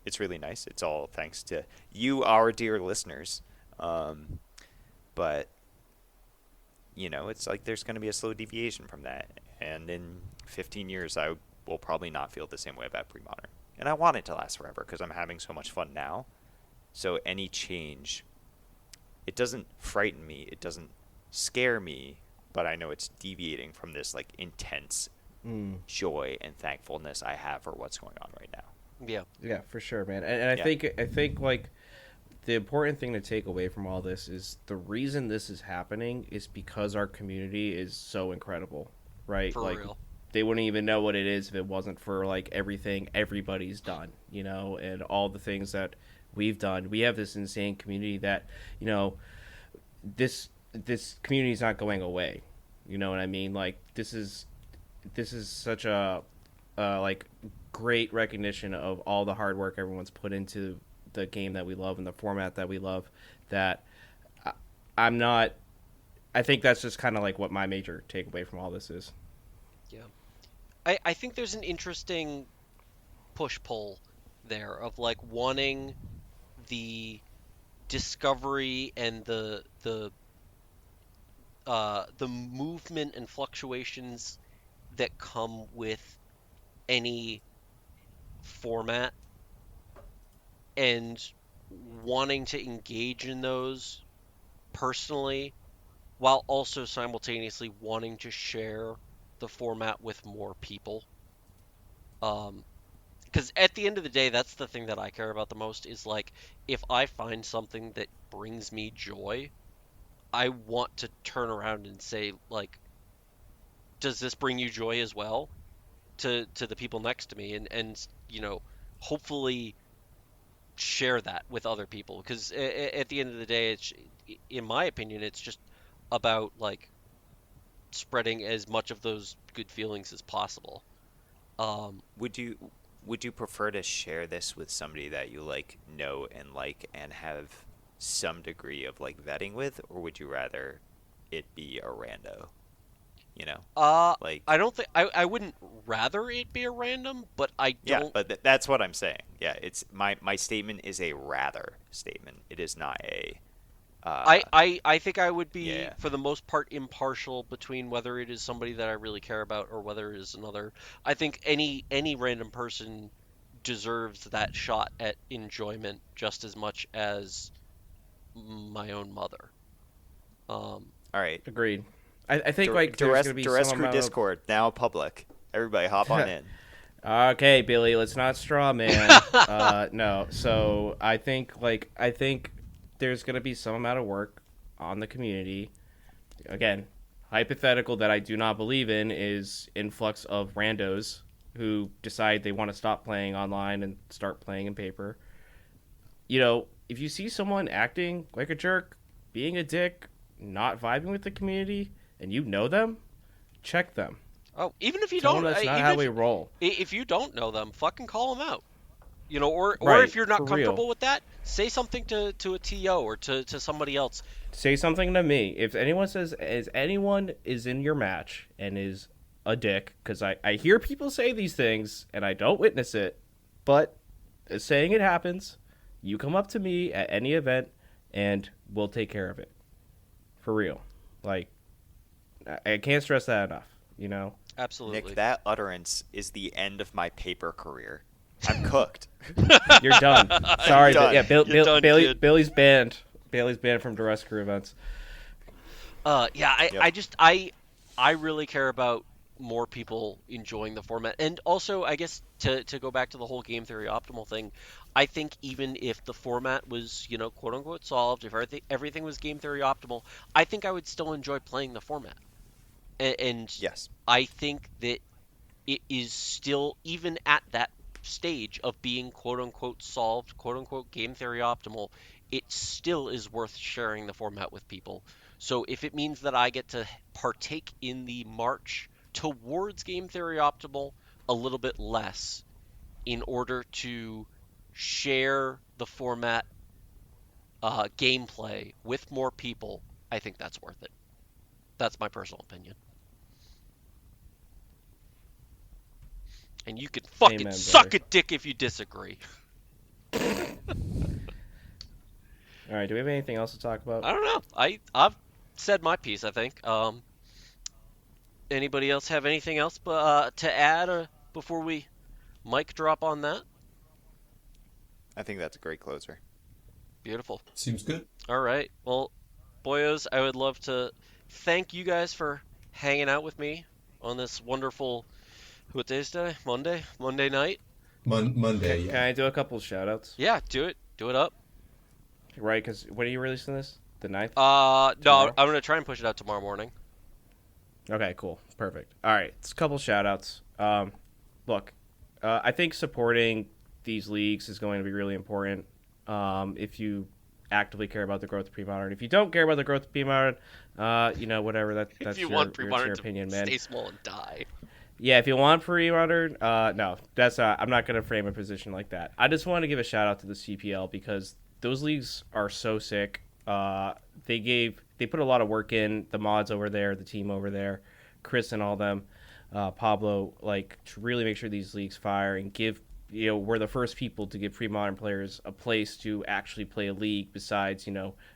It's really nice. It's all thanks to you, our dear listeners. But it's like there's going to be a slow deviation from that, and in 15 years I will probably not feel the same way about Premodern. And I want it to last forever because I'm having so much fun now. So any change, it doesn't frighten me, it doesn't scare me, but I know it's deviating from this like intense joy and thankfulness I have for what's going on right now. Yeah. Yeah, for sure, man. And I think like the important thing to take away from all this is the reason this is happening is because our community is so incredible, right? For like real. they wouldn't even know what it is if it wasn't for like everything everybody's done, and all the things that we've done. We have this insane community that, this community is not going away. You know what I mean? Like this is such a like great recognition of all the hard work everyone's put into the game that we love and the format that we love, that I think that's just kind of like what my major takeaway from all this is. Yeah. I think there's an interesting push-pull there of like wanting the discovery and the movement and fluctuations that come with any format, and wanting to engage in those personally, while also simultaneously wanting to share the format with more people. Because at the end of the day, that's the thing that I care about the most, is like, if I find something that brings me joy, I want to turn around and say, like, does this bring you joy as well? To the people next to me, and hopefully share that with other people, because at the end of the day, it's, in my opinion, it's just about like spreading as much of those good feelings as possible. Would you prefer to share this with somebody that you know and have some degree of vetting with, or would you rather it be a rando? I don't think I wouldn't rather it be a random, but I don't. Yeah, but that's what I'm saying. Yeah, it's my statement is a rather statement. It is not a. I think I would be, Yeah. for the most part, impartial between whether it is somebody that I really care about or whether it is another. I think any random person deserves that shot at enjoyment just as much as my own mother. All right. Agreed. I think like there's going to be some amount Discord now public. Everybody hop on in. Okay, Billy, let's not straw man. No. So I think there's going to be some amount of work on the community. Again, hypothetical that I do not believe in is influx of randos who decide they want to stop playing online and start playing in paper. If you see someone acting like a jerk, being a dick, not vibing with the community, and you know them, check them. Oh, even if you Tell don't, them that's not how we roll. If you don't know them, fucking call them out. Or Right, if you're not for comfortable real. with that, say something to a TO or to somebody else. Say something to me. If anyone says, as anyone is in your match and is a dick, because I hear people say these things and I don't witness it, but saying it happens, you come up to me at any event and we'll take care of it. For real. I can't stress that enough, Absolutely. Nick, that utterance is the end of my paper career. I'm cooked. You're done. Sorry, done. but yeah, You're done, kid. Billy's banned. Billy's banned from duress crew events. I really care about more people enjoying the format. And also, I guess, to go back to the whole game theory optimal thing, I think even if the format was, quote unquote solved, if everything was game theory optimal, I think I would still enjoy playing the format. And Yes. I think that it is still, even at that stage of being quote unquote solved, quote unquote game theory optimal, it still is worth sharing the format with people. So if it means that I get to partake in the march towards game theory optimal a little bit less in order to share the format gameplay with more people, I think that's worth it. That's my personal opinion. And you can fucking Amen, suck brother. a dick if you disagree. All right, do we have anything else to talk about? I don't know. I've said my piece, I think. Anybody else have anything else to add before we mic drop on that? I think that's a great closer. Beautiful. Seems good. All right. Well, boyos, I would love to thank you guys for hanging out with me on this wonderful What day is today? Monday? Monday night? Monday, Can yeah. I do a couple shout outs? Yeah, do it. Do it up. Right, because when are you releasing this? The 9th? No, Tomorrow? I'm gonna try and push it out tomorrow morning. Okay, cool. Perfect. All right, it's a couple shout outs. Look, I think supporting these leagues is going to be really important if you actively care about the growth of Premodern. If you don't care about the growth of Premodern, whatever. That's If you your, want your Premodern opinion, to man. stay small and die. Yeah, if you want Premodern, no, that's I'm not going to frame a position like that. I just want to give a shout out to the CPL because those leagues are so sick. They put a lot of work in, the mods over there, the team over there, Chris and all them, Pablo, like to really make sure these leagues fire and give. We're the first people to give pre-modern players a place to actually play a league besides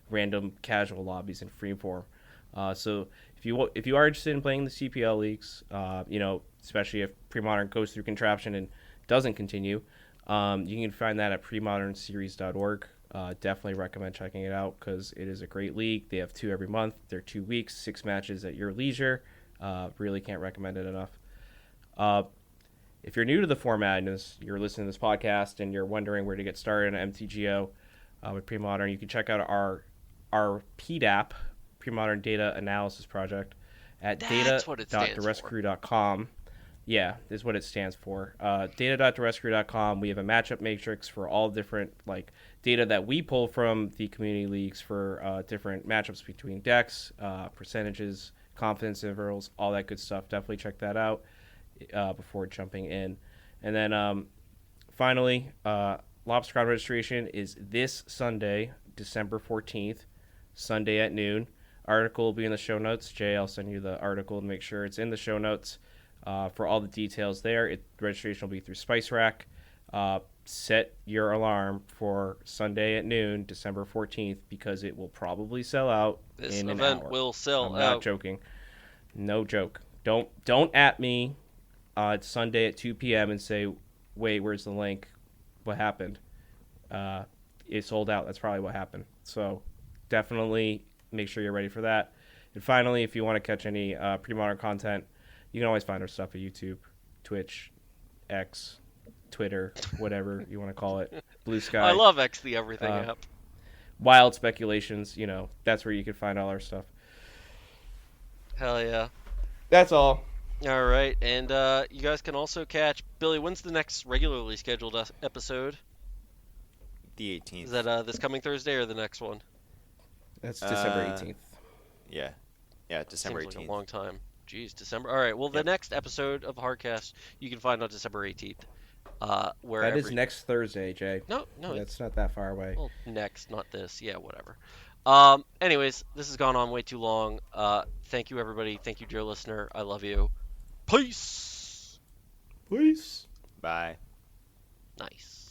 random casual lobbies in freeform. So if you are interested in playing the CPL leagues, especially if pre-modern goes through contraption and doesn't continue, you can find that at premodernseries.org. Definitely recommend checking it out because it is a great league. They have 2 every month. They're 2 weeks, 6 matches at your leisure. Really can't recommend it enough. If you're new to the format and you're listening to this podcast and you're wondering where to get started in MTGO with Premodern, you can check out our PDAP, Premodern Data Analysis Project, at That's what it stands for. data.therescrew.com. Yeah, is what it stands for. Data.therescrew.com. We have a matchup matrix for all different data that we pull from the community leagues for different matchups between decks, percentages, confidence intervals, all that good stuff. Definitely check that out before jumping in. And then finally, LobsterCon registration is this Sunday, December 14th, Sunday at noon. Article will be in the show notes. Jay, I'll send you the article to make sure it's in the show notes for all the details there. Registration will be through Spice Rack. Set your alarm for Sunday at noon, December 14th, because it will probably sell out This in an event hour. will sell I'm out. not joking. No joke. Don't at me it's Sunday at 2 p.m. and say, wait, where's the link? What happened? It sold out. That's probably what happened. So definitely make sure you're ready for that. And finally, if you want to catch any pre-modern content, you can always find our stuff at YouTube, Twitch, X, Twitter, whatever you want to call it, Blue Sky. I love X the Everything app. Wild Speculations, that's where you can find all our stuff. Hell yeah. That's all. All right, and you guys can also catch Billy. When's the next regularly scheduled episode? The 18th. Is that this coming Thursday or the next one? That's December 18th. Yeah, December Seems 18th. like a long time. Jeez, December. All right. Well, the next episode of Hardcast you can find on December 18th. That is next Thursday, Jay. No, That's not that far away. Well, next, not this. Yeah, whatever. Anyways, this has gone on way too long. Thank you, everybody. Thank you, dear listener. I love you. Peace. Peace. Bye. Nice.